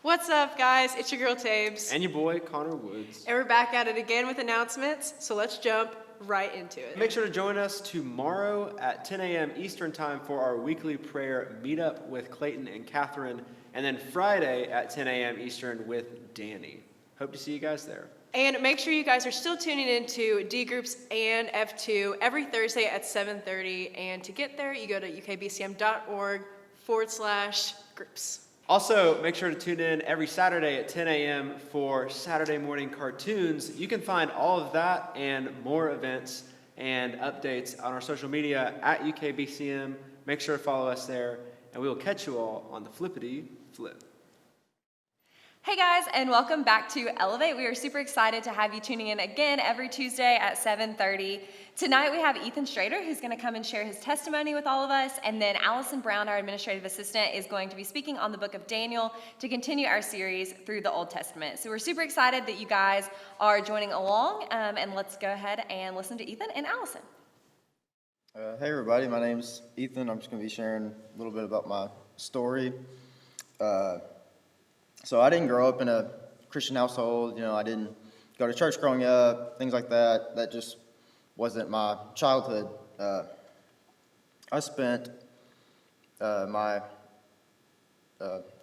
What's up, guys? It's your girl Tabes. And your boy, Connor Woods. And we're back at it again with announcements, so let's jump right into it. Make sure to join us tomorrow at 10 a.m. Eastern Time for our weekly prayer meetup with Clayton and Catherine, and then Friday at 10 a.m. Eastern with Danny. Hope to see you guys there. And make sure you guys are still tuning into D groups and F2 every Thursday at 7:30. And to get there, you go to ukbcm.org/groups. Also, make sure to tune in every Saturday at 10 a.m. for Saturday morning cartoons. You can find all of that and more events and updates on our social media at UKBCM. Make sure to follow us there, and we will catch you all on the flippity flip. Hey guys, and welcome back to Elevate. We are super excited to have you tuning in again every Tuesday at 7:30. Tonight we have Ethan Strader, who's going to come and share his testimony with all of us, and then Alison Brown, our administrative assistant, is going to be speaking on the book of Daniel to continue our series through the Old Testament. So we're super excited that you guys are joining along, and let's go ahead and listen to Ethan and Alison. Hey everybody, my name's Ethan. I'm just going to be sharing a little bit about my story. So I didn't grow up in a Christian household. I didn't go to church growing up, things like that. That just wasn't my childhood. I spent my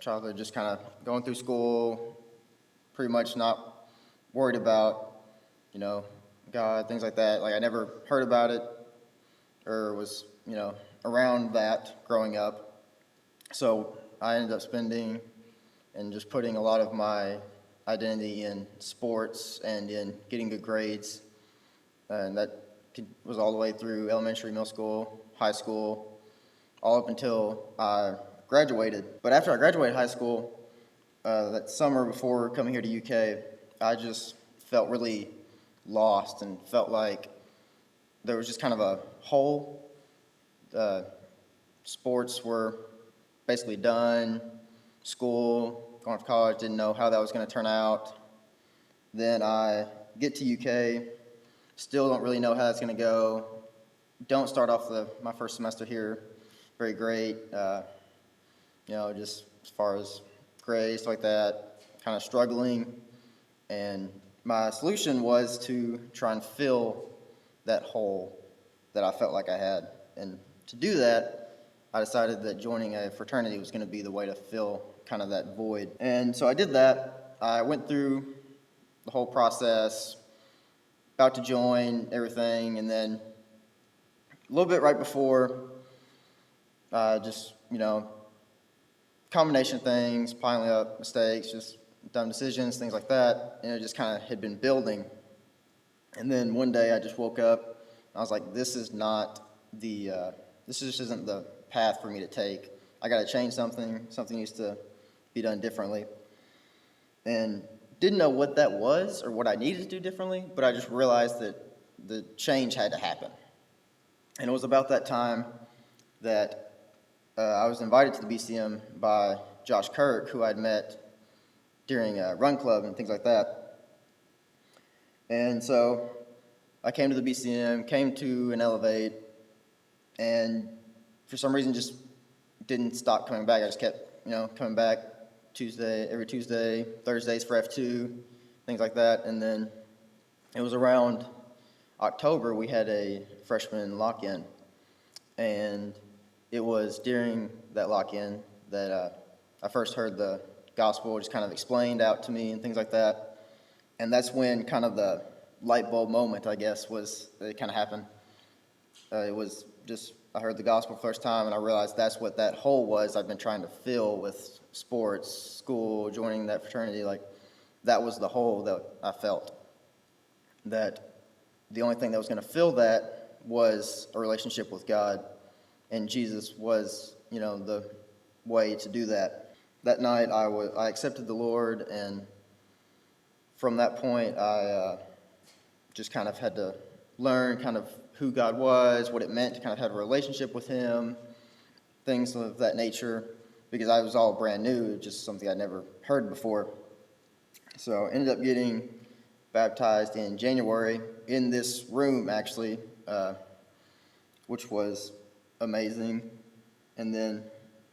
childhood just kind of going through school, pretty much not worried about, God, things like that. Like I never heard about it or was, around that growing up. So I ended up spending and just putting a lot of my identity in sports and in getting good grades. And that was all the way through elementary, middle school, high school, all up until I graduated. But after I graduated high school, that summer before coming here to UK, I just felt really lost and felt like there was just kind of a hole. Sports were basically done. School, going to college, didn't know how that was going to turn out. Then I get to UK, still don't really know how that's going to go. Don't start off my first semester here very great. Just as far as grades, stuff like that, kind of struggling. And my solution was to try and fill that hole that I felt like I had. And to do that, I decided that joining a fraternity was going to be the way to fill kind of that void. And so I did that. I went through the whole process, about to join everything, and then a little bit right before, combination of things, piling up mistakes, just dumb decisions, things like that, and it just kind of had been building. And then one day I just woke up, and I was like, this just isn't the path for me to take. I got to change something needs to be done differently. And didn't know what that was or what I needed to do differently, but I just realized that the change had to happen. And it was about that time that I was invited to the BCM by Josh Kirk, who I'd met during a run club and things like that. And so I came to the BCM, came to an Elevate, and for some reason just didn't stop coming back. I just kept, coming back every Tuesday, Thursdays for F2, things like that. And then it was around October we had a freshman lock-in. And it was during that lock-in that I first heard the gospel just kind of explained out to me and things like that. And that's when kind of the light bulb moment, I guess, it kind of happened. It was just, I heard the gospel first time, and I realized that's what that hole was I've been trying to fill with sports, school, joining that fraternity. Like, that was the hole that I felt. That the only thing that was going to fill that was a relationship with God, and Jesus was, the way to do that. That night, I accepted the Lord, and from that point, I just kind of had to learn kind of who God was, what it meant to kind of have a relationship with Him, things of that nature, because I was all brand new, just something I'd never heard before. So I ended up getting baptized in January in this room, actually, which was amazing. And then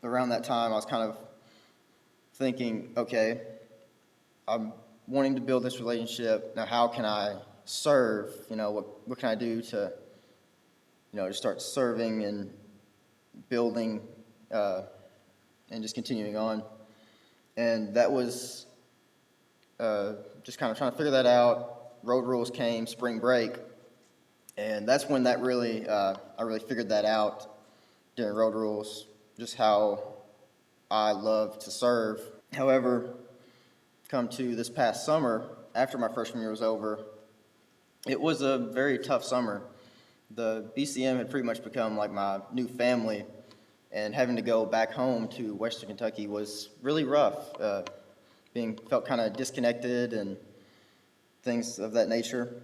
around that time, I was kind of thinking, okay, I'm wanting to build this relationship. Now, how can I serve? What can I do to, to start serving and building and just continuing on? And that was just kind of trying to figure that out. Road rules came, spring break, and that's when I really figured that out during road rules, just how I love to serve. However, come to this past summer, after my freshman year was over, it was a very tough summer. The BCM had pretty much become like my new family, and having to go back home to Western Kentucky was really rough. Felt kind of disconnected and things of that nature.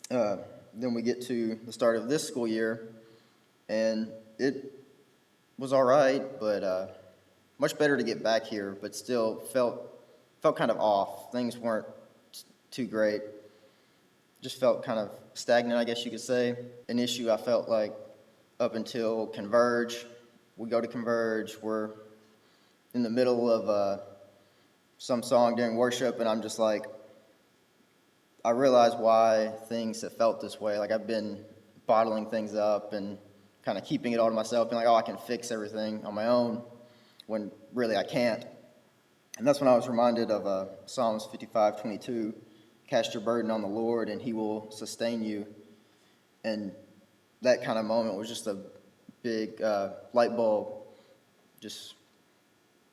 Then we get to the start of this school year, and it was all right, but much better to get back here, but still felt kind of off. Things weren't too great. Just felt kind of stagnant, I guess you could say. An issue I felt like up until Converge. We go to Converge, we're in the middle of some song during worship, and I'm just like, I realize why things have felt this way. Like, I've been bottling things up and kind of keeping it all to myself, being like, oh, I can fix everything on my own, when really I can't. And that's when I was reminded of Psalms 55:22, cast your burden on the Lord and he will sustain you. And that kind of moment was just a big light bulb, just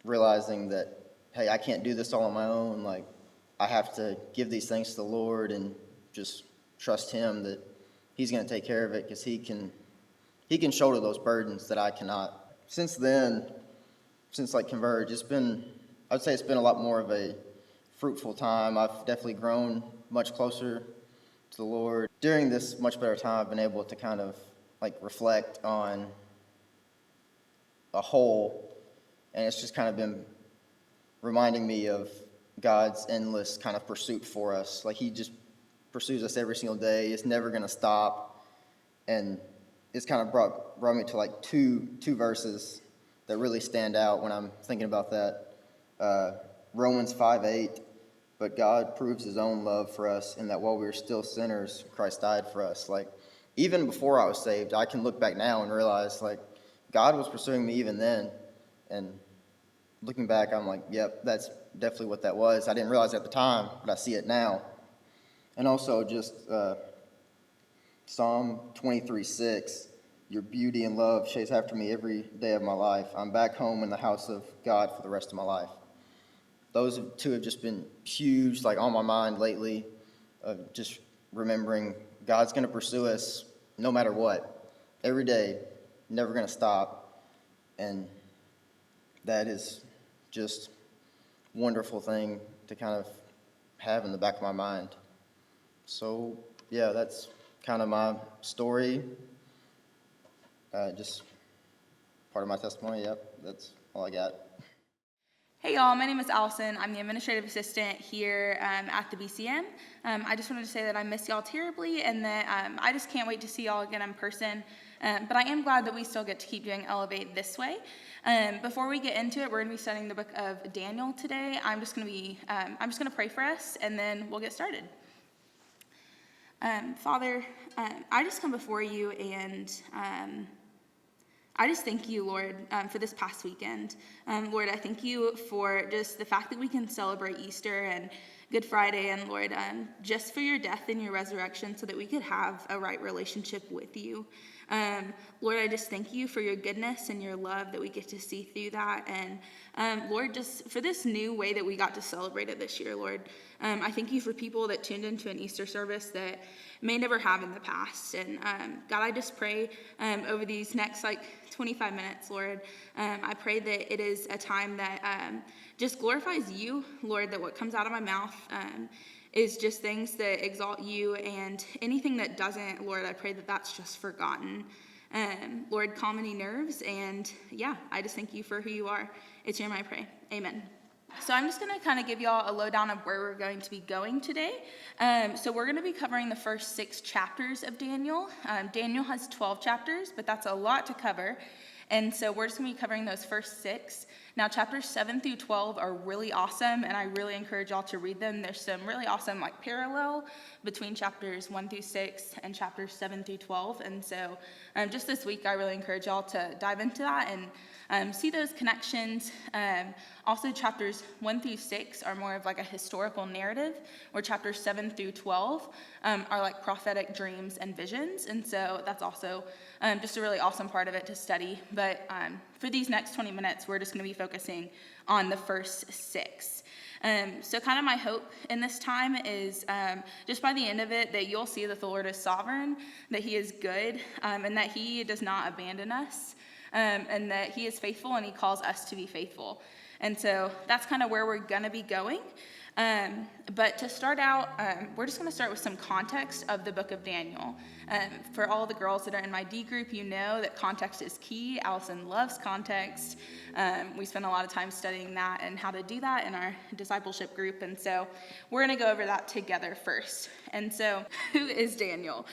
realizing that, hey, I can't do this all on my own. Like, I have to give these things to the Lord and just trust him that he's going to take care of it, because he can shoulder those burdens that I cannot. Since then, since like Converge, I would say it's been a lot more of a fruitful time. I've definitely grown much closer to the Lord. During this much better time, I've been able to kind of like reflect on a whole, and it's just kind of been reminding me of God's endless kind of pursuit for us. Like, he just pursues us every single day. It's never going to stop. And it's kind of brought me to like two verses that really stand out when I'm thinking about that. Romans 5:8, but God proves his own love for us in that while we were still sinners, Christ died for us. Like, even before I was saved, I can look back now and realize, like, God was pursuing me even then. And looking back, I'm like, yep, that's definitely what that was. I didn't realize it at the time, but I see it now. And also just Psalm 23:6, your beauty and love chase after me every day of my life. I'm back home in the house of God for the rest of my life. Those two have just been huge, like, on my mind lately, of just remembering God's going to pursue us no matter what, every day, never going to stop. And that is just a wonderful thing to kind of have in the back of my mind. So, yeah, that's kind of my story. Just part of my testimony. Yep, that's all I got. Hey y'all, my name is Alison. I'm the administrative assistant here at the BCM. I just wanted to say that I miss y'all terribly, and that I just can't wait to see y'all again in person. But I am glad that we still get to keep doing Elevate this way. Before we get into it, we're going to be studying the book of Daniel today. I'm just going to pray for us, and then we'll get started. Father, I just come before you, and I just thank you, Lord, for this past weekend. Lord, I thank you for just the fact that we can celebrate Easter and Good Friday, and Lord, just for your death and your resurrection so that we could have a right relationship with you. Lord, I just thank you for your goodness and your love that we get to see through that. And Lord, just for this new way that we got to celebrate it this year, Lord. I thank you for people that tuned into an Easter service that may never have in the past. And God, I just pray over these next 25 minutes, Lord. I pray that it is a time that just glorifies you, Lord, that what comes out of my mouth is just things that exalt you, and anything that doesn't, Lord, I pray that that's just forgotten. Lord, calm any nerves, and yeah, I just thank you for who you are. It's your name I pray. Amen. So I'm just going to kind of give y'all a lowdown of where we're going to be going today. So we're going to be covering the first 6 chapters of Daniel. Daniel has 12 chapters, but that's a lot to cover. And so we're just going to be covering those first 6. Now, chapters 7 through 12 are really awesome, and I really encourage y'all to read them. There's some really awesome parallel between chapters 1 through 6 and chapters 7 through 12. And so just this week, I really encourage y'all to dive into that and see those connections. Also, chapters 1 through 6 are more of a historical narrative, where chapters 7 through 12 are prophetic dreams and visions. And so that's also just a really awesome part of it to study. But for these next 20 minutes, we're just going to be focusing on the first 6. So kind of my hope in this time is just by the end of it that you'll see that the Lord is sovereign, that he is good, and that he does not abandon us, and that he is faithful and he calls us to be faithful. And so that's kind of where we're going to be going. But to start out, we're just going to start with some context of the book of Daniel. For all the girls that are in my D group, you know that context is key. Alison loves context. We spend a lot of time studying that and how to do that in our discipleship group. And so we're going to go over that together first. And so who is Daniel?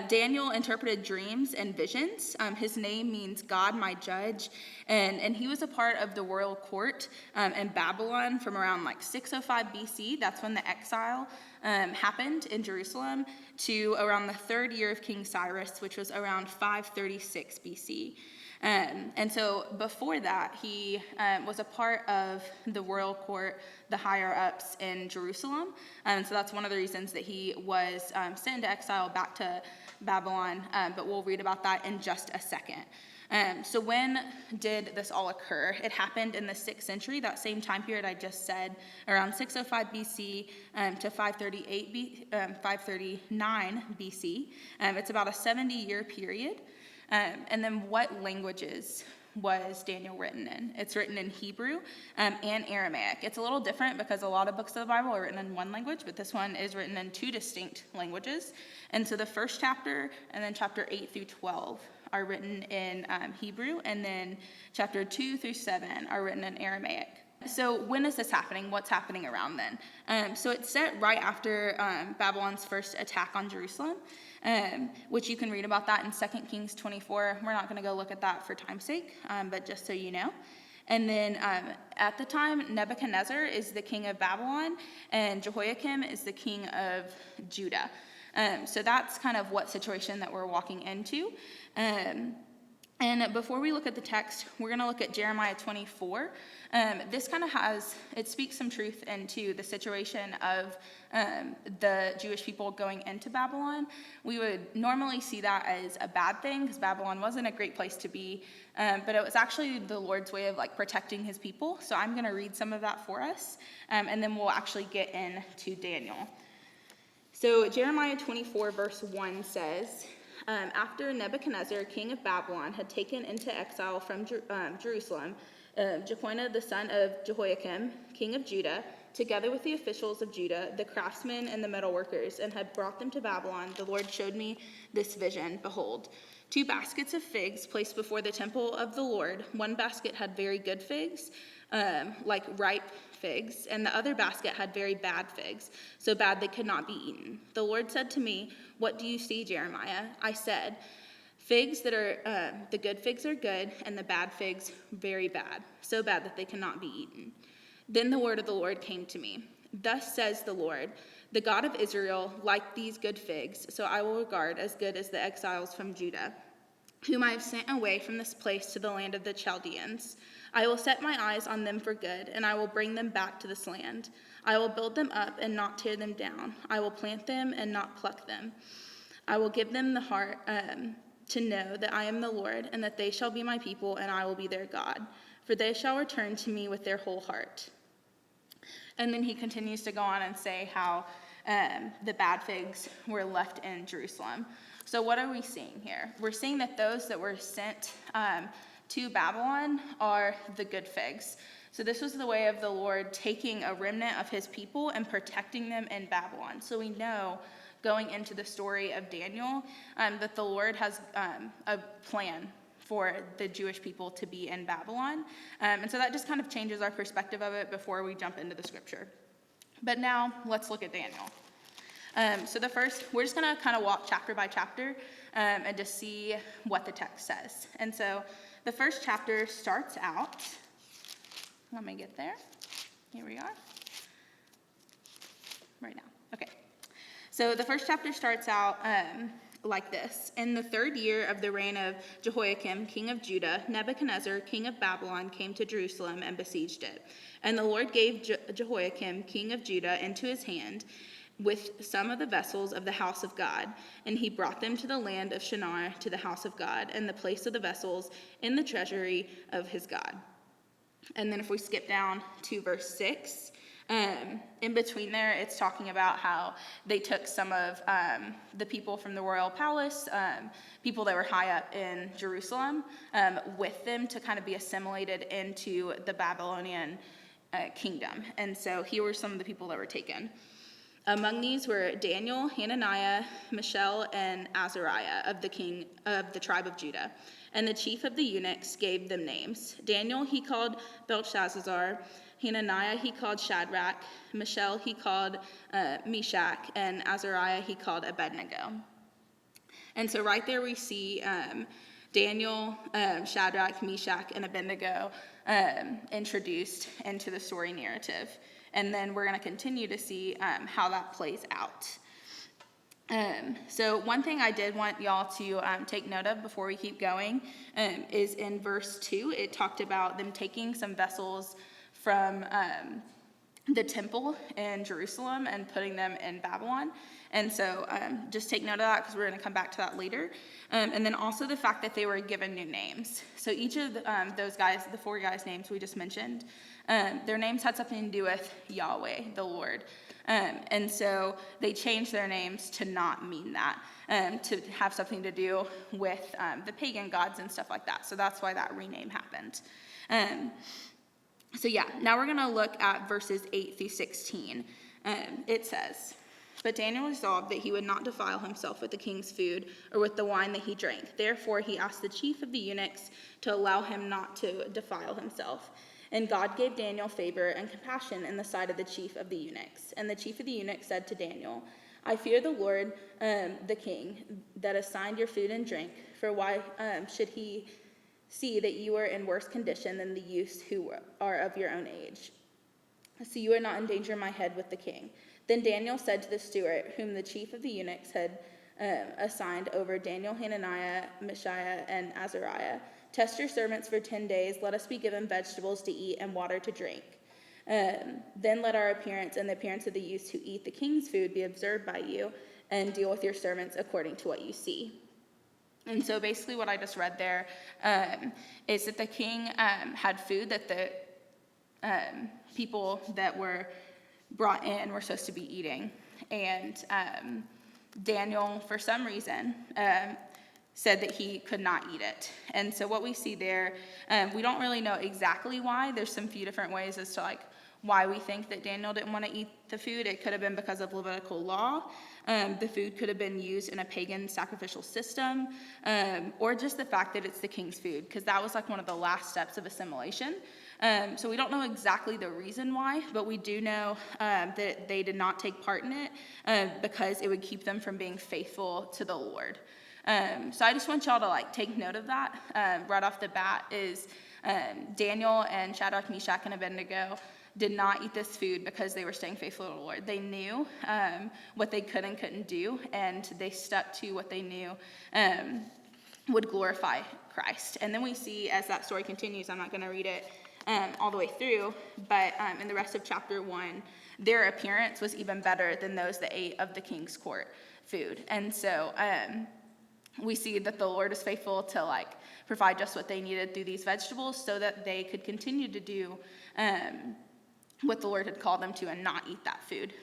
Daniel interpreted dreams and visions. His name means God, my judge. And he was a part of the royal court in Babylon from around 605 BC. That's when the exile happened in Jerusalem, to around the 3rd year of King Cyrus, which was around 536 BC. And so before that, he was a part of the royal court, the higher ups in Jerusalem. So that's one of the reasons that he was sent into exile back to Babylon, but we'll read about that in just a second. So when did this all occur? It happened in the 6th century, that same time period I just said, around 605 BC to 539 BC. It's about a 70-year period. And then what languages was Daniel written in? It's written in Hebrew and Aramaic. It's a little different because a lot of books of the Bible are written in one language, but this one is written in 2 distinct languages. And so the first chapter and then chapter 8 through 12 are written in Hebrew, and then chapter 2 through 7 are written in Aramaic. So when is this happening? What's happening around then? So it's set right after Babylon's first attack on Jerusalem, which you can read about that in 2 Kings 24. We're not going to go look at that for time's sake, but just so you know. And then at the time, Nebuchadnezzar is the king of Babylon, and Jehoiakim is the king of Judah. So that's kind of what situation that we're walking into. And before we look at the text, we're going to look at Jeremiah 24. This kind of it speaks some truth into the situation of the Jewish people going into Babylon. We would normally see that as a bad thing because Babylon wasn't a great place to be, but it was actually the Lord's way of protecting his people. So I'm going to read some of that for us, and then we'll actually get into Daniel. So Jeremiah 24 verse 1 says, after Nebuchadnezzar, king of Babylon, had taken into exile from Jerusalem, Jeconiah the son of Jehoiakim, king of Judah, together with the officials of Judah, the craftsmen and the metalworkers, and had brought them to Babylon, the Lord showed me this vision. Behold, 2 baskets of figs placed before the temple of the Lord. One basket had very good figs, like ripe figs, and the other basket had very bad figs, so bad they could not be eaten. The Lord said to me, "What do you see, Jeremiah?" I said, "Figs that are, the good figs are good, and the bad figs very bad, so bad that they cannot be eaten." Then the word of the Lord came to me. Thus says the Lord, the God of Israel, like these good figs, so I will regard as good as the exiles from Judah, whom I have sent away from this place to the land of the Chaldeans. I will set my eyes on them for good, and I will bring them back to this land. I will build them up and not tear them down. I will plant them and not pluck them. I will give them the heart to know that I am the Lord, and that they shall be my people, and I will be their God. For they shall return to me with their whole heart. And then he continues to go on and say how the bad figs were left in Jerusalem. So what are we seeing here? We're seeing that those that were sent to Babylon are the good figs. So this was the way of the Lord taking a remnant of his people and protecting them in Babylon. So we know going into the story of Daniel that the Lord has a plan for the Jewish people to be in Babylon. And so that just kind of changes our perspective of it before we jump into the scripture. But now let's look at Daniel. So we're just going to kind of walk chapter by chapter and just see what the text says. And so the first chapter starts out Let me get there. Here we are. Right now. Okay. So the first chapter starts out like this. In the 3rd year of the reign of Jehoiakim, king of Judah, Nebuchadnezzar, king of Babylon, came to Jerusalem and besieged it. And the Lord gave Jehoiakim, king of Judah, into his hand with some of the vessels of the house of God. And he brought them to the land of Shinar, to the house of God, and the place of the vessels in the treasury of his God. And then if we skip down to verse 6, in between there, it's talking about how they took some of the people from the royal palace, people that were high up in Jerusalem, with them to kind of be assimilated into the Babylonian kingdom. And so here were some of the people that were taken. Among these were Daniel, Hananiah, Mishael, and Azariah of the tribe of Judah. And the chief of the eunuchs gave them names. Daniel he called Belshazzar, Hananiah he called Shadrach, Mishael he called Meshach, and Azariah he called Abednego. And so right there we see Daniel, Shadrach, Meshach, and Abednego introduced into the story narrative. And then we're going to continue to see how that plays out. So one thing I did want y'all to take note of before we keep going is in verse 2, it talked about them taking some vessels from the temple in Jerusalem and putting them in Babylon. And so just take note of that because we're going to come back to that later. And then also the fact that they were given new names. So each of those guys, the 4 guys' names we just mentioned, their names had something to do with Yahweh, the Lord. And so they changed their names to not mean that, to have something to do with the pagan gods and stuff like that. So that's why that rename happened. So yeah, now we're going to look at verses 8 through 16. It says, "But Daniel resolved that he would not defile himself with the king's food or with the wine that he drank. Therefore he asked the chief of the eunuchs to allow him not to defile himself. And God gave Daniel favor and compassion in the sight of the chief of the eunuchs. And the chief of the eunuchs said to Daniel, I fear the Lord, the king, that assigned your food and drink, for why should he see that you are in worse condition than the youths who are of your own age? So you are not in danger, my head, with the king." Then Daniel said to the steward, whom the chief of the eunuchs had assigned over Daniel, Hananiah, Mishael, and Azariah, "Test your servants for 10 days. Let us be given vegetables to eat and water to drink. Then let our appearance and the appearance of the youths who eat the king's food be observed by you, and deal with your servants according to what you see." And so basically what I just read there is that the king had food that the people that were brought in were supposed to be eating. And Daniel, for some reason, said that he could not eat it. And so what we see there, we don't really know exactly why. There's some few different ways as to why we think that Daniel didn't want to eat the food. It could have been because of Levitical law. The food could have been used in a pagan sacrificial system, or just the fact that it's the king's food, because that was one of the last steps of assimilation. So we don't know exactly the reason why, but we do know that they did not take part in it because it would keep them from being faithful to the Lord. So I just want y'all to take note of that right off the bat is Daniel and Shadrach, Meshach, and Abednego did not eat this food because they were staying faithful to the Lord. They knew what they could and couldn't do, and they stuck to what they knew would glorify Christ. And then we see as that story continues, I'm not going to read it all the way through, but in the rest of chapter 1, their appearance was even better than those that ate of the king's court food. And so we see that the Lord is faithful to provide just what they needed through these vegetables so that they could continue to do what the Lord had called them to and not eat that food.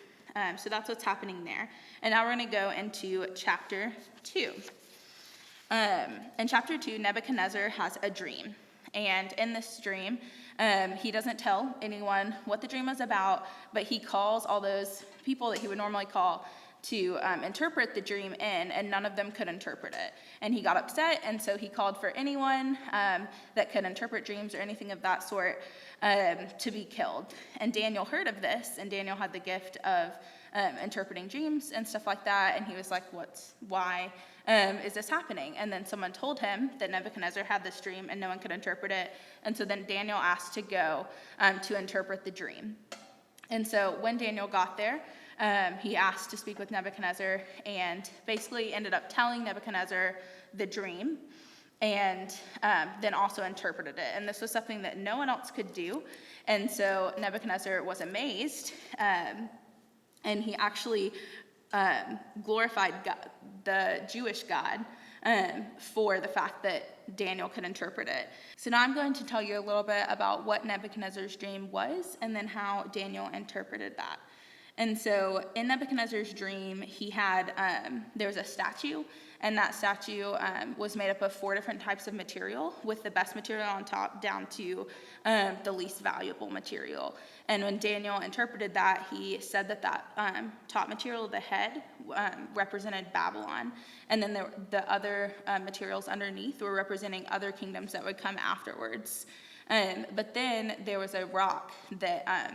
So that's what's happening there. And now we're going to go into chapter 2. In chapter 2, Nebuchadnezzar has a dream. And in this dream, he doesn't tell anyone what the dream was about, but he calls all those people that he would normally call to interpret the dream in, and none of them could interpret it. And he got upset, and so he called for anyone that could interpret dreams or anything of that sort to be killed. And Daniel heard of this, and Daniel had the gift of interpreting dreams and stuff like that, and he was like, why is this happening? And then someone told him that Nebuchadnezzar had this dream and no one could interpret it. And so then Daniel asked to go to interpret the dream. And so when Daniel got there, he asked to speak with Nebuchadnezzar and basically ended up telling Nebuchadnezzar the dream and then also interpreted it. And this was something that no one else could do. And so Nebuchadnezzar was amazed, and he actually glorified God, the Jewish God, for the fact that Daniel could interpret it. So now I'm going to tell you a little bit about what Nebuchadnezzar's dream was and then how Daniel interpreted that. And so in Nebuchadnezzar's dream, he had, there was a statue, and that statue was made up of 4 different types of material, with the best material on top down to the least valuable material. And when Daniel interpreted that, he said that that top material, the head, represented Babylon, and then the other materials underneath were representing other kingdoms that would come afterwards. But then there was a rock that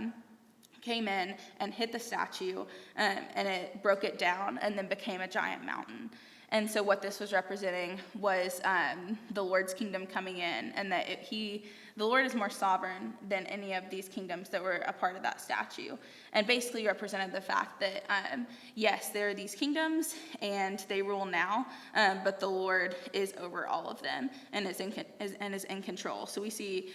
came in and hit the statue, and it broke it down and then became a giant mountain. And so what this was representing was the Lord's kingdom coming in, and that the Lord is more sovereign than any of these kingdoms that were a part of that statue. And basically represented the fact that, yes, there are these kingdoms and they rule now, but the Lord is over all of them and is in control. So we see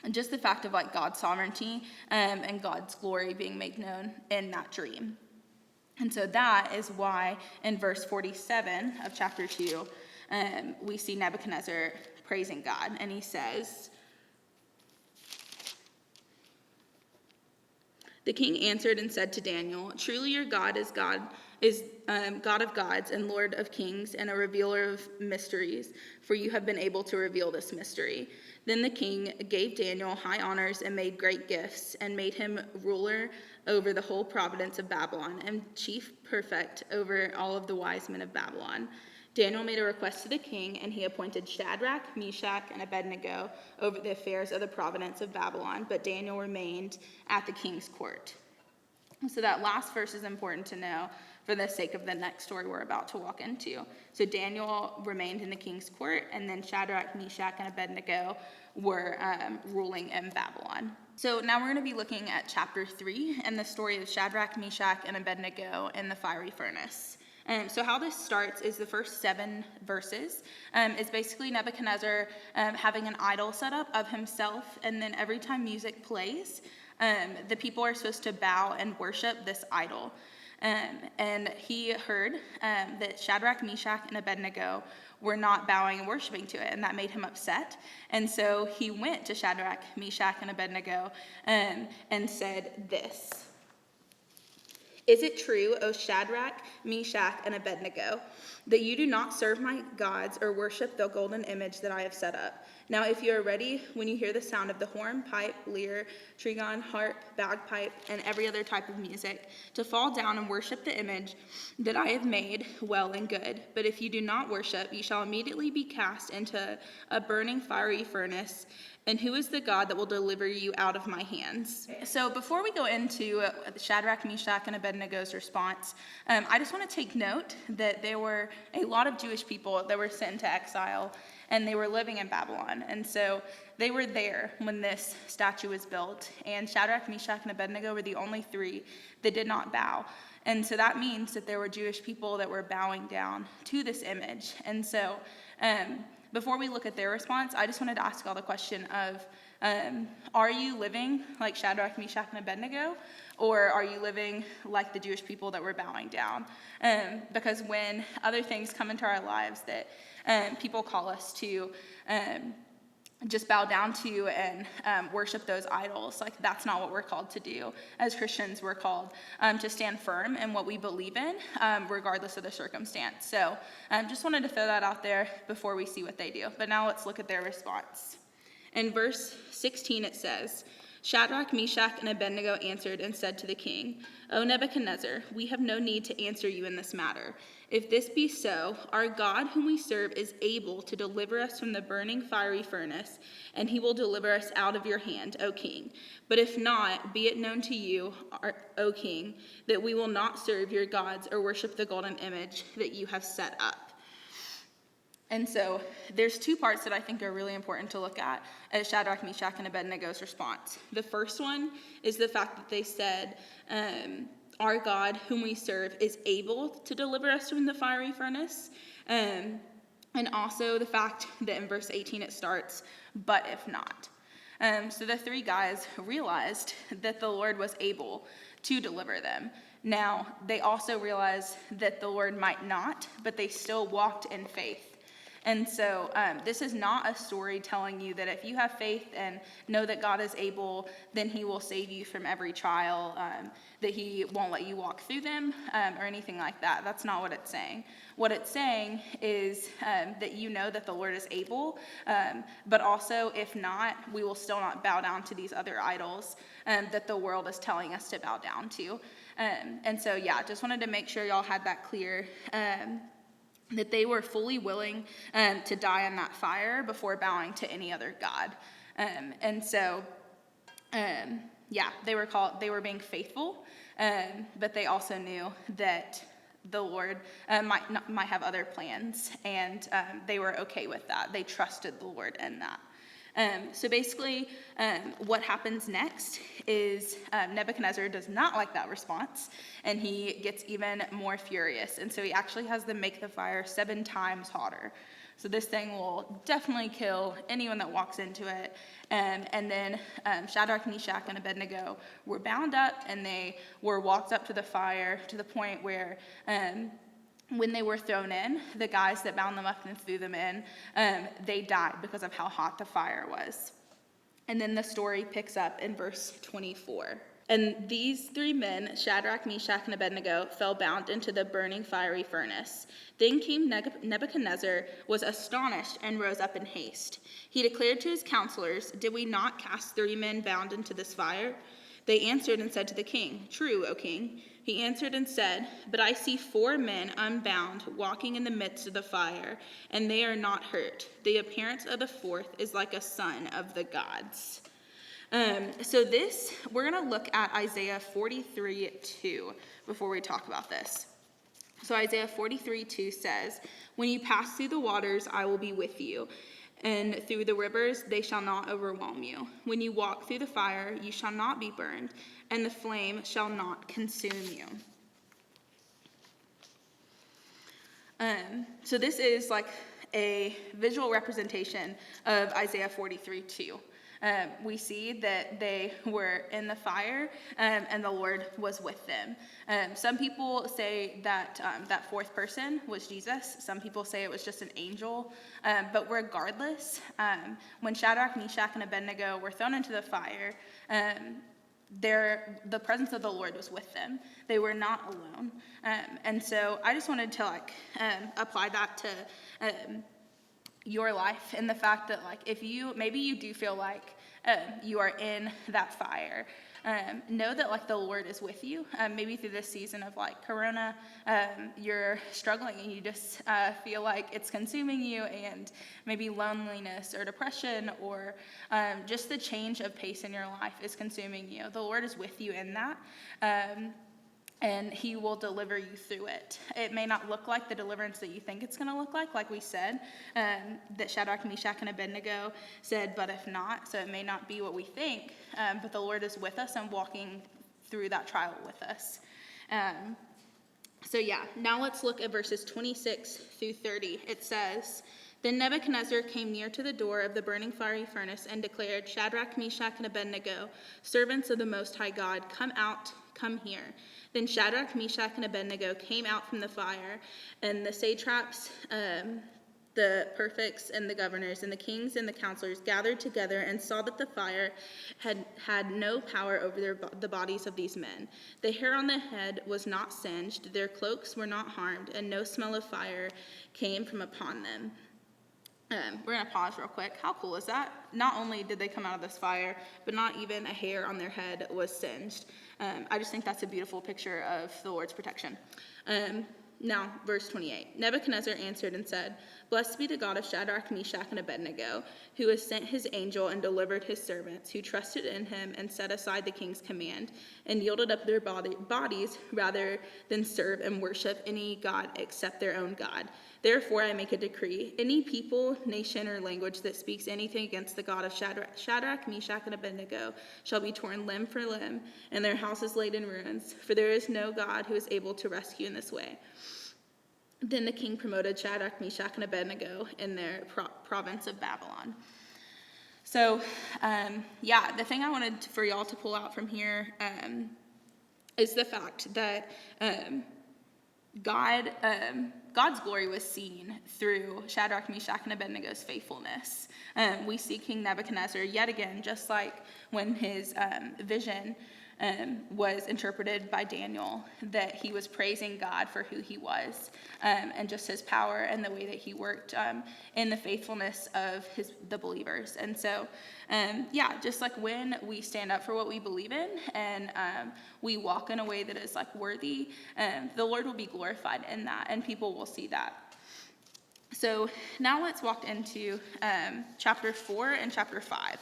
just the fact of like God's sovereignty and God's glory being made known in that dream. And so that is why in verse 47 of chapter 2, we see Nebuchadnezzar praising God. And he says, "The king answered and said to Daniel, 'Truly your God is God of gods and Lord of kings and a revealer of mysteries, for you have been able to reveal this mystery.' Then the king gave Daniel high honors and made great gifts, and made him ruler over the whole province of Babylon and chief prefect over all of the wise men of Babylon. Daniel made a request to the king, and he appointed Shadrach, Meshach, and Abednego over the affairs of the province of Babylon, but Daniel remained at the king's court." So that last verse is important to know for the sake of the next story we're about to walk into. So Daniel remained in the king's court, and then Shadrach, Meshach, and Abednego were ruling in Babylon. So now we're going to be looking at chapter 3 and the story of Shadrach, Meshach, and Abednego in the fiery furnace. So how this starts is the first 7 verses. It's basically Nebuchadnezzar having an idol set up of himself, and then every time music plays, the people are supposed to bow and worship this idol. And he heard that Shadrach, Meshach, and Abednego were not bowing and worshiping to it, and that made him upset. And so he went to Shadrach, Meshach, and Abednego and said this: "Is it true, O Shadrach, Meshach, and Abednego, that you do not serve my gods or worship the golden image that I have set up? Now, if you are ready, when you hear the sound of the horn, pipe, lyre, trigon, harp, bagpipe, and every other type of music, to fall down and worship the image that I have made, well and good. But if you do not worship, you shall immediately be cast into a burning fiery furnace. And who is the God that will deliver you out of my hands?" So before we go into Shadrach, Meshach, and Abednego's response, I just want to take note that there were a lot of Jewish people that were sent into exile, and they were living in Babylon. And so they were there when this statue was built, and Shadrach, Meshach, and Abednego were the only 3 that did not bow. And so that means that there were Jewish people that were bowing down to this image. And so before we look at their response, I just wanted to ask y'all the question of, are you living like Shadrach, Meshach, and Abednego? Or are you living like the Jewish people that were bowing down? Because when other things come into our lives that people call us to just bow down to and worship those idols, like that's not what we're called to do. As Christians, we're called to stand firm in what we believe in, regardless of the circumstance. So just wanted to throw that out there before we see what they do. But now let's look at their response. In verse 16 it says, Shadrach, Meshach, and Abednego answered and said to the king, O Nebuchadnezzar, we have no need to answer you in this matter. If this be so, our God whom we serve is able to deliver us from the burning fiery furnace, and he will deliver us out of your hand, O king. But if not, be it known to you, O king, that we will not serve your gods or worship the golden image that you have set up. And so there's two parts that I think are really important to look at Shadrach, Meshach, and Abednego's response. The first one is the fact that they said, our God whom we serve is able to deliver us from the fiery furnace. And also the fact that in verse 18 it starts, but if not. So the three guys realized that the Lord was able to deliver them. Now, they also realized that the Lord might not, but they still walked in faith. And so this is not a story telling you that if you have faith and know that God is able, then he will save you from every trial, that he won't let you walk through them or anything like that. That's not what it's saying. What it's saying is that you know that the Lord is able, but also if not, we will still not bow down to these other idols that the world is telling us to bow down to. And so, yeah, just wanted to make sure y'all had that clear. That they were fully willing to die in that fire before bowing to any other god. And so, they were being faithful, but they also knew that the Lord might have other plans, and they were okay with that. They trusted the Lord in that. So basically, what happens next is Nebuchadnezzar does not like that response, and he gets even more furious. And so he actually has them make the fire 7 times hotter. So this thing will definitely kill anyone that walks into it. And then Shadrach, Meshach, and Abednego were bound up, and they were walked up to the fire to the point where when they were thrown in, the guys that bound them up and threw them in, they died because of how hot the fire was. And then the story picks up in verse 24. And these 3 men, Shadrach, Meshach, and Abednego, fell bound into the burning fiery furnace. Then King Nebuchadnezzar was astonished and rose up in haste. He declared to his counselors, "Did we not cast 3 men bound into this fire?" They answered and said to the king, "True, O king." He answered and said, "But I see 4 men unbound walking in the midst of the fire, and they are not hurt. The appearance of the 4th is like a son of the gods." We're going to look at Isaiah 43:2 before we talk about this. So Isaiah 43:2 says, "When you pass through the waters, I will be with you. And through the rivers, they shall not overwhelm you. When you walk through the fire, you shall not be burned, and the flame shall not consume you." So this is like a visual representation of Isaiah 43:2. We see that they were in the fire, and the Lord was with them. Some people say that that 4th person was Jesus. Some people say it was just an angel. But regardless, when Shadrach, Meshach, and Abednego were thrown into the fire, the presence of the Lord was with them. They were not alone. And so I just wanted to apply that to your life, and the fact that if maybe you do feel like you are in that fire, know that the Lord is with you. Maybe through this season of Corona, you're struggling and you just feel like it's consuming you, and maybe loneliness or depression or just the change of pace in your life is consuming you. The Lord is with you in that. And he will deliver you through it. It may not look like the deliverance that you think it's going to look like we said, that Shadrach, Meshach, and Abednego said, "But if not," so it may not be what we think, but the Lord is with us and walking through that trial with us. Now let's look at verses 26 through 30. It says, "Then Nebuchadnezzar came near to the door of the burning fiery furnace and declared, 'Shadrach, Meshach, and Abednego, servants of the Most High God, come out, come here.' Then Shadrach, Meshach, and Abednego came out from the fire, and the satraps, the prefects, and the governors, and the kings and the counselors gathered together and saw that the fire had no power over the bodies of these men. The hair on the head was not singed, their cloaks were not harmed, and no smell of fire came from upon them. We're going to pause real quick. How cool is that? Not only did they come out of this fire, but not even a hair on their head was singed. I just think that's a beautiful picture of the Lord's protection. Now, verse 28. Nebuchadnezzar answered and said, "Blessed be the God of Shadrach, Meshach, and Abednego, who has sent his angel and delivered his servants, who trusted in him and set aside the king's command, and yielded up their bodies rather than serve and worship any god except their own God. Therefore I make a decree, any people, nation, or language that speaks anything against the God of Shadrach, Meshach, and Abednego shall be torn limb for limb, and their houses laid in ruins, for there is no God who is able to rescue in this way." Then the king promoted Shadrach, Meshach, and Abednego in their province of Babylon. So, the thing I wanted for y'all to pull out from here is the fact that God's glory was seen through Shadrach, Meshach, and Abednego's faithfulness. We see King Nebuchadnezzar yet again, just like when his vision was interpreted by Daniel, that he was praising God for who he was, and just his power and the way that he worked in the faithfulness of the believers. And so, just like when we stand up for what we believe in and we walk in a way that is like worthy, the Lord will be glorified in that, and people will see that. So now let's walk into chapter 4 and chapter 5.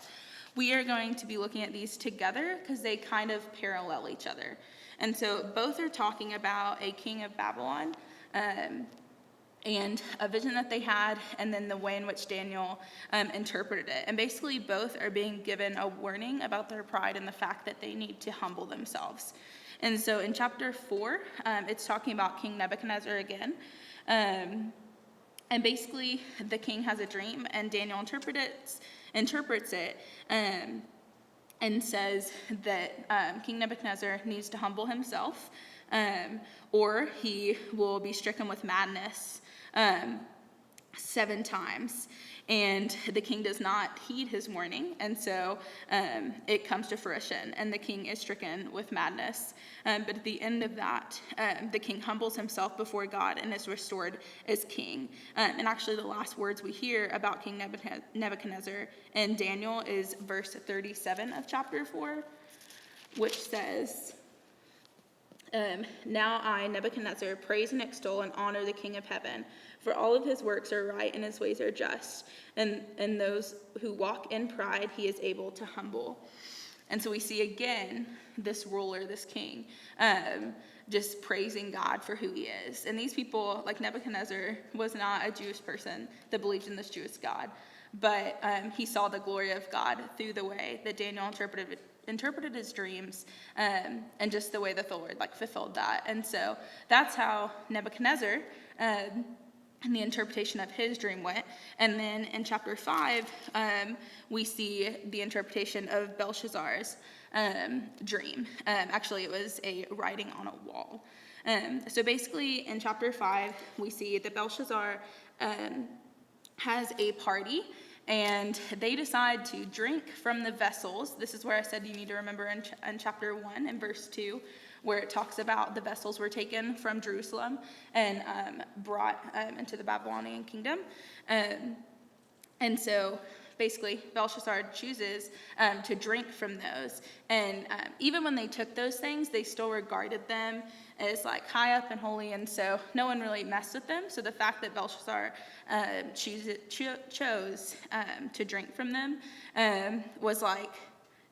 We are going to be looking at these together because they kind of parallel each other. And so both are talking about a king of Babylon and a vision that they had, and then the way in which Daniel interpreted it. And basically both are being given a warning about their pride and the fact that they need to humble themselves. And so in chapter 4, it's talking about King Nebuchadnezzar again. And basically the king has a dream, and Daniel interprets it and says that King Nebuchadnezzar needs to humble himself, or he will be stricken with madness 7 times. And the king does not heed his warning, and so it comes to fruition, and the king is stricken with madness. But at the end of that, the king humbles himself before God and is restored as king. And actually the last words we hear about King Nebuchadnezzar in Daniel is verse 37 of chapter 4, which says, "Now I, Nebuchadnezzar, praise and extol and honor the King of heaven, for all of his works are right and his ways are just, and those who walk in pride he is able to humble." And so we see again this ruler, this king, just praising God for who he is. And these people, like Nebuchadnezzar, was not a Jewish person that believed in this Jewish God, but he saw the glory of God through the way that Daniel interpreted his dreams, and just the way that the Lord fulfilled that. And so that's how Nebuchadnezzar and the interpretation of his dream went. And then in chapter 5, we see the interpretation of Belshazzar's dream. Actually, it was a writing on a wall. So basically, in chapter 5, we see that Belshazzar has a party, and they decide to drink from the vessels. This is where I said you need to remember in chapter 1 and verse 2, where it talks about the vessels were taken from Jerusalem and brought into the Babylonian kingdom. And so basically Belshazzar chooses to drink from those. And even when they took those things, they still regarded them as high up and holy, and so no one really messed with them. So the fact that Belshazzar chose to drink from them was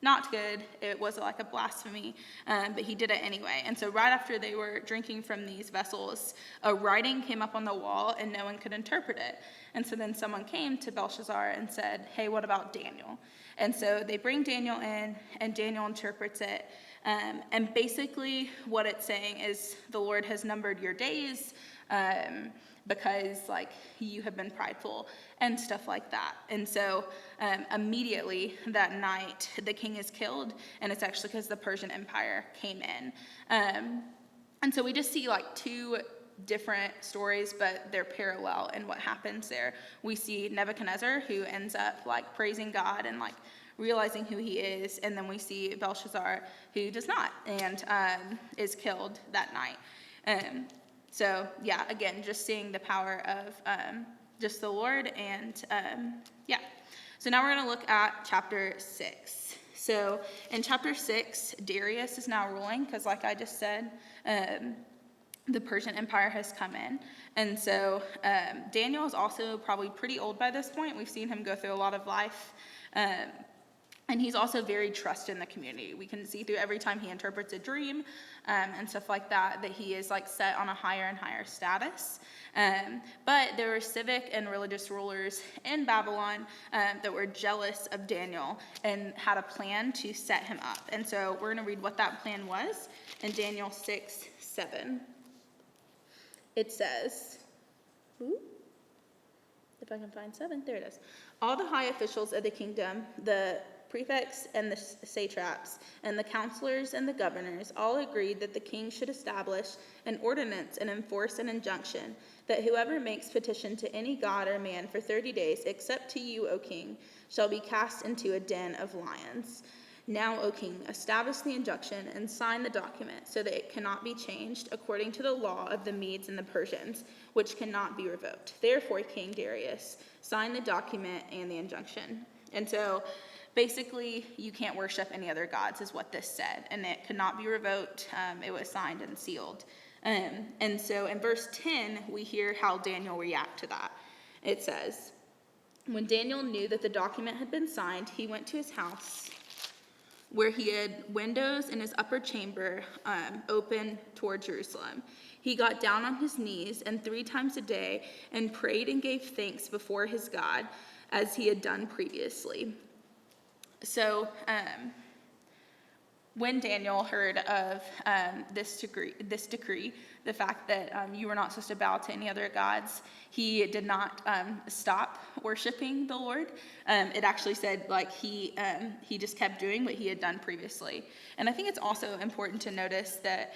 not good. It was a blasphemy, but he did it anyway. And so right after they were drinking from these vessels, a writing came up on the wall and no one could interpret it. And so then someone came to Belshazzar and said, "Hey, what about Daniel?" And so they bring Daniel in, and Daniel interprets it. And basically what it's saying is the Lord has numbered your days, because you have been prideful and stuff like that. And so immediately that night the king is killed, and it's actually because the Persian Empire came in. And so we just see 2 different stories, but they're parallel in what happens there. We see Nebuchadnezzar, who ends up praising God and realizing who he is, and then we see Belshazzar, who does not, and is killed that night. So yeah, again, just seeing the power of just the Lord. And yeah, so now we're going to look at chapter 6. So in chapter 6, Darius is now ruling because, like I just said, the Persian Empire has come in. And so Daniel is also probably pretty old by this point. We've seen him go through a lot of life. And he's also very trusted in the community. We can see through every time he interprets a dream and stuff like that, that he is like set on a higher and higher status. But there were civic and religious rulers in Babylon that were jealous of Daniel and had a plan to set him up. And so we're going to read what that plan was in Daniel 6:7. It says, if I can find 7, there it is. All the high officials of the kingdom, the prefects and the satraps, and the counselors and the governors all agreed that the king should establish an ordinance and enforce an injunction that whoever makes petition to any god or man for 30 days, except to you, O king, shall be cast into a den of lions. Now, O king, establish the injunction and sign the document so that it cannot be changed according to the law of the Medes and the Persians, which cannot be revoked. Therefore, King Darius, sign the document and the injunction. And so basically, you can't worship any other gods is what this said, and it could not be revoked. It was signed and sealed. And so in verse 10, we hear how Daniel reacts to that. It says, when Daniel knew that the document had been signed, he went to his house, where he had windows in his upper chamber open toward Jerusalem. He got down on his knees and 3 times a day and prayed and gave thanks before his God as he had done previously. So when Daniel heard of this decree, the fact that you were not supposed to bow to any other gods, he did not stop worshiping the Lord. It actually said like he just kept doing what he had done previously. And I think it's also important to notice that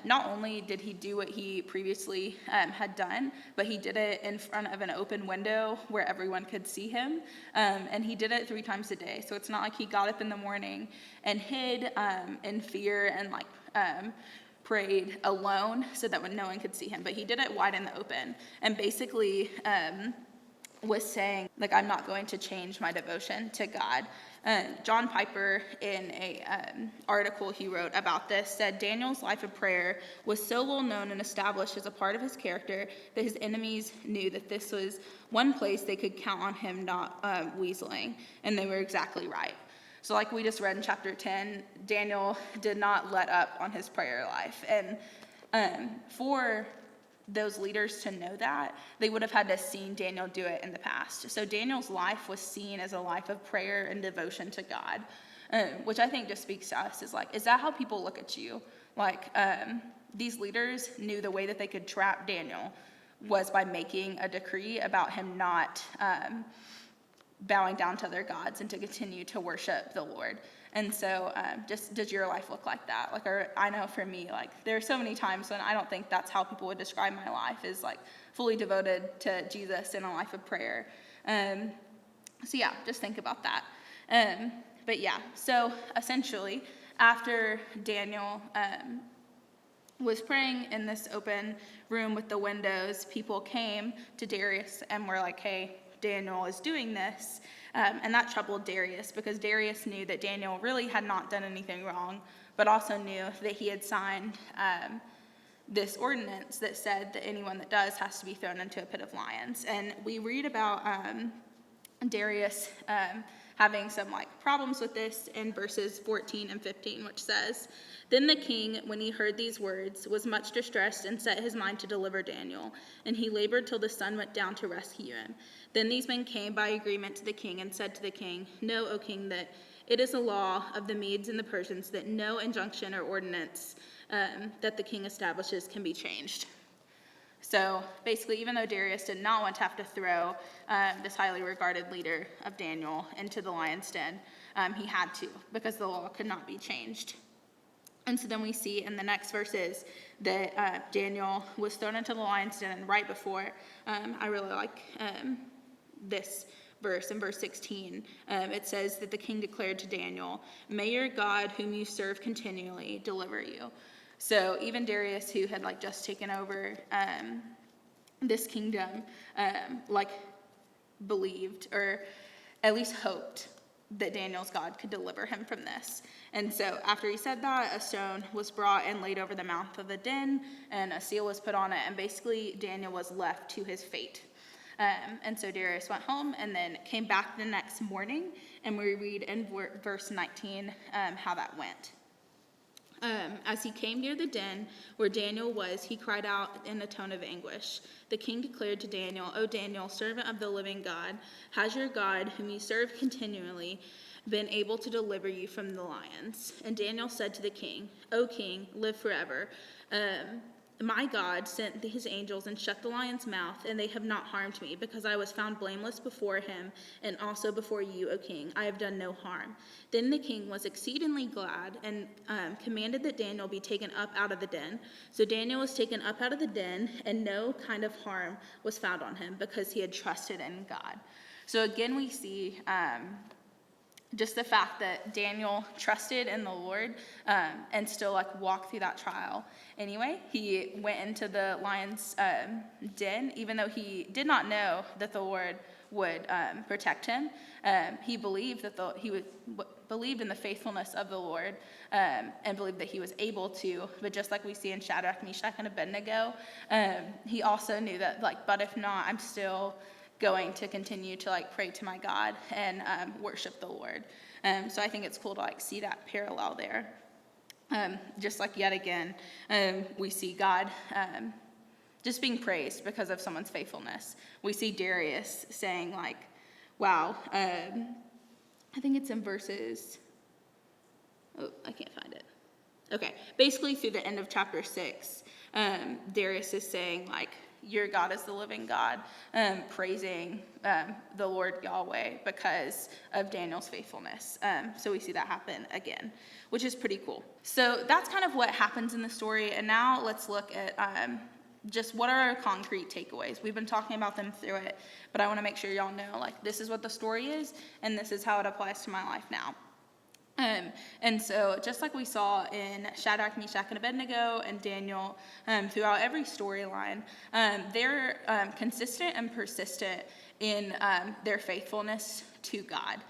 not only did he do what he previously had done, but he did it in front of an open window where everyone could see him. And he did it 3 times a day. So it's not like he got up in the morning and hid in fear and like prayed alone so that no one could see him, but he did it wide in the open and basically was saying, like, I'm not going to change my devotion to God. John Piper, in a article he wrote about this, said Daniel's life of prayer was so well known and established as a part of his character that his enemies knew that this was one place they could count on him not weaseling, and they were exactly right. So like we just read in chapter 10, Daniel did not let up on his prayer life. And for those leaders to know that, they would have had to seen Daniel do it in the past. So Daniel's life was seen as a life of prayer and devotion to God, which I think just speaks to us. Is that how people look at you? These leaders knew the way that they could trap Daniel was by making a decree about him not bowing down to other gods and to continue to worship the Lord. And so just does your life look like that? I know for me, there are so many times when I don't think that's how people would describe my life, is fully devoted to Jesus in a life of prayer. So yeah, just think about that. But yeah, so essentially after Daniel was praying in this open room with the windows, people came to Darius and were like, hey, Daniel is doing this, and that troubled Darius because Darius knew that Daniel really had not done anything wrong, but also knew that he had signed this ordinance that said that anyone that does has to be thrown into a pit of lions. And we read about Darius having some problems with this in verses 14 and 15, which says, then the king, when he heard these words, was much distressed and set his mind to deliver Daniel, and he labored till the sun went down to rescue him. Then these men came by agreement to the king and said to the king, know, O king, that it is a law of the Medes and the Persians that no injunction or ordinance that the king establishes can be changed. So basically, even though Darius did not want to have to throw this highly regarded leader of Daniel into the lion's den, he had to, because the law could not be changed. And so then we see in the next verses that Daniel was thrown into the lion's den, and right before, I really like this verse, in verse 16, it says that the king declared to Daniel, may your God, whom you serve continually, deliver you. So even Darius, who had just taken over this kingdom, believed, or at least hoped, that Daniel's God could deliver him from this. And so after he said that, a stone was brought and laid over the mouth of the den, and a seal was put on it, and basically Daniel was left to his fate. And so Darius went home and then came back the next morning, and we read in verse 19 how that went. As he came near the den where Daniel was, he cried out in a tone of anguish. The king declared to Daniel, "O Daniel, servant of the living God, has your God, whom you serve continually, been able to deliver you from the lions?" And Daniel said to the king, "O king, live forever. My God sent his angels and shut the lion's mouth, and they have not harmed me, because I was found blameless before him, and also before you, O king. I have done no harm." Then the king was exceedingly glad, and commanded that Daniel be taken up out of the den. So Daniel was taken up out of the den, and no kind of harm was found on him, because he had trusted in God. So again, we see just the fact that Daniel trusted in the Lord, and still walked through that trial. Anyway, he went into the lion's den, even though he did not know that the Lord would protect him. He believed that believed in the faithfulness of the Lord, and believed that he was able to. But just like we see in Shadrach, Meshach, and Abednego, he also knew that but if not, I'm still going to continue to pray to my God and worship the Lord. So I think it's cool to see that parallel there. Just yet again, we see God just being praised because of someone's faithfulness. We see Darius saying wow, I think it's in verses, I can't find it. Okay, basically through the end of chapter 6, Darius is saying your God is the living God, praising the Lord Yahweh because of Daniel's faithfulness. So we see that happen again, which is pretty cool. So that's kind of what happens in the story. And now let's look at just what are our concrete takeaways. We've been talking about them through it, but I want to make sure y'all know this is what the story is, and this is how it applies to my life now. And so just like we saw in Shadrach, Meshach, and Abednego and Daniel, throughout every storyline, they're consistent and persistent in their faithfulness to God.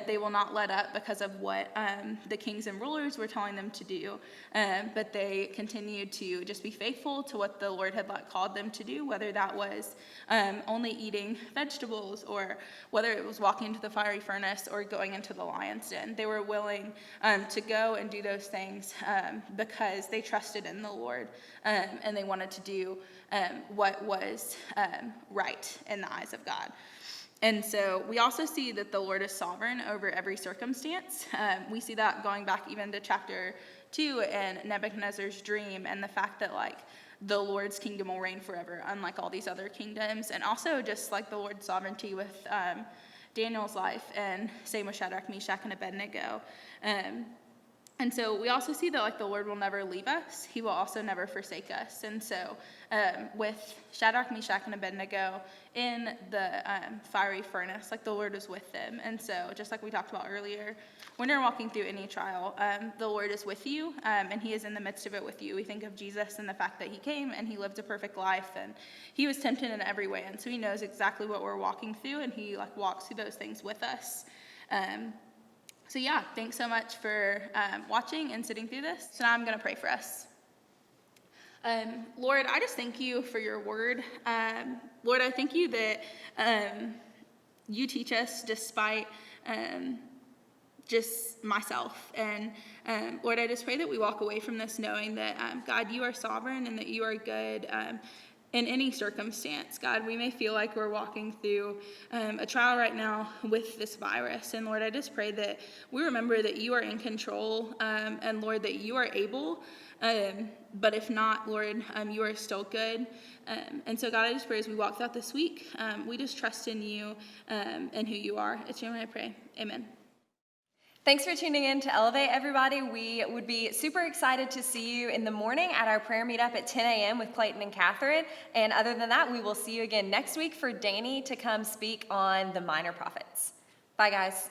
They will not let up because of what the kings and rulers were telling them to do, but they continued to just be faithful to what the Lord had called them to do, whether that was only eating vegetables, or whether it was walking into the fiery furnace or going into the lion's den. They were willing to go and do those things because they trusted in the Lord, and they wanted to do what was right in the eyes of God. And so we also see that the Lord is sovereign over every circumstance. We see that going back even to chapter 2 and Nebuchadnezzar's dream, and the fact that the Lord's kingdom will reign forever, unlike all these other kingdoms. And also just the Lord's sovereignty with Daniel's life, and same with Shadrach, Meshach, and Abednego. And so we also see that the Lord will never leave us. He will also never forsake us. And so with Shadrach, Meshach, and Abednego in the fiery furnace, the Lord is with them. And so just like we talked about earlier, when you're walking through any trial, the Lord is with you, and he is in the midst of it with you. We think of Jesus and the fact that he came and he lived a perfect life, and he was tempted in every way. And so he knows exactly what we're walking through, and he walks through those things with us. So yeah, thanks so much for watching and sitting through this. So now I'm going to pray for us. Lord, I just thank you for your word. Lord, I thank you that you teach us despite just myself. And Lord, I just pray that we walk away from this knowing that, God, you are sovereign and that you are good in any circumstance. God, we may feel like we're walking through a trial right now with this virus. And Lord, I just pray that we remember that you are in control, and Lord, that you are able. But if not, Lord, you are still good. And so, God, I just pray as we walk throughout this week, we just trust in you and who you are. It's your name I pray. Amen. Thanks for tuning in to Elevate, everybody. We would be super excited to see you in the morning at our prayer meetup at 10 a.m. with Clayton and Catherine. And other than that, we will see you again next week for Danny to come speak on the minor prophets. Bye, guys.